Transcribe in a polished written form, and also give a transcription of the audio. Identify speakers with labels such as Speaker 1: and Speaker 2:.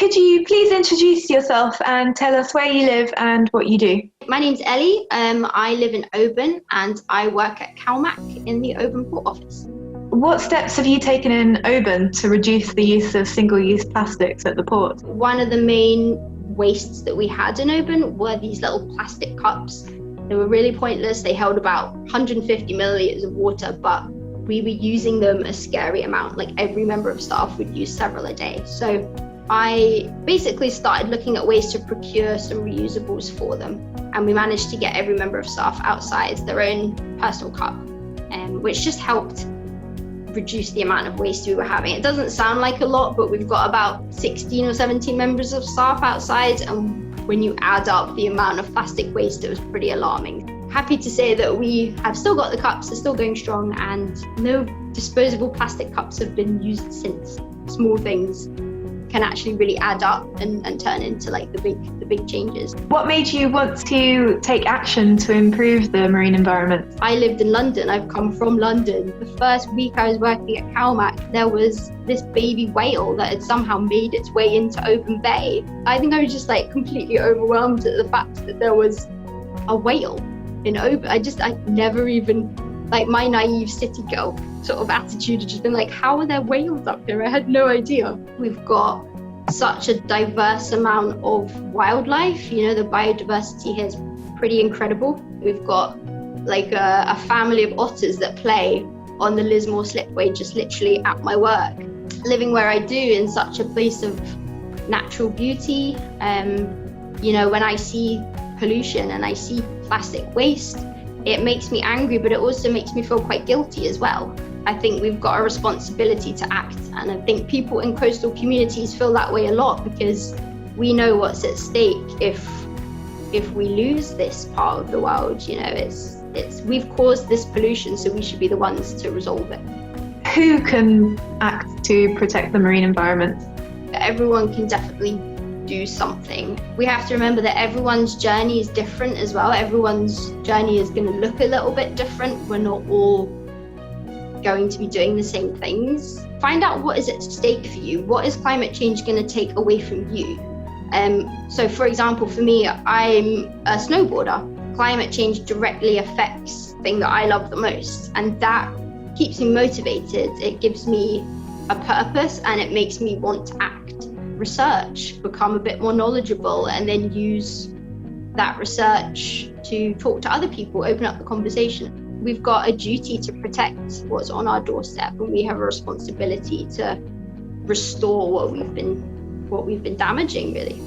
Speaker 1: Could you please introduce yourself and tell us where you live and what you do?
Speaker 2: My name's Ellie. I live in Oban and I work at CalMac in the Oban port office.
Speaker 1: What steps have you taken in Oban to reduce the use of single-use plastics at the port?
Speaker 2: One of the main wastes that we had in Oban were these little plastic cups. They were really pointless. They held about 150 milliliters of water, but we were using them a scary amount. Like every member of staff would use several a day. So I basically started looking at ways to procure some reusables for them. And we managed to get every member of staff outside their own personal cup, which just helped reduce the amount of waste we were having. It doesn't sound like a lot, but we've got about 16 or 17 members of staff outside. And when you add up the amount of plastic waste, it was pretty alarming. Happy to say that we have still got the cups, they're still going strong, and no disposable plastic cups have been used since. Small things can actually really add up and turn into like the big changes.
Speaker 1: What made you want to take action to improve the marine environment?
Speaker 2: I lived in London, I've come from London. The first week I was working at CalMac, there was this baby whale that had somehow made its way into Oban Bay. I think I was just like completely overwhelmed at the fact that there was a whale in Oban. I never even, like my naive city girl sort of attitude had just been like, how are there whales up here? I had no idea. We've got such a diverse amount of wildlife. You know, the biodiversity here is pretty incredible. We've got like a family of otters that play on the Lismore slipway just literally at my work. Living where I do in such a place of natural beauty, you know, when I see pollution and I see plastic waste, it makes me angry, but it also makes me feel quite guilty as well. I think we've got a responsibility to act, and I think people in coastal communities feel that way a lot because we know what's at stake if we lose this part of the world. You know, we've caused this pollution, so we should be the ones to resolve it.
Speaker 1: Who can act to protect the marine environment?
Speaker 2: Everyone can definitely do something. We have to remember that everyone's journey is different as well. Everyone's journey is going to look a little bit different. We're not all going to be doing the same things. Find out what is at stake for you. What is climate change going to take away from you? So for example, for me, I'm a snowboarder. Climate change directly affects the thing that I love the most, and that keeps me motivated. It gives me a purpose and it makes me want to act. Research, become a bit more knowledgeable, and then use that research to talk to other people, open up the conversation. We've got a duty to protect what's on our doorstep, and we have a responsibility to restore what we've been damaging, really.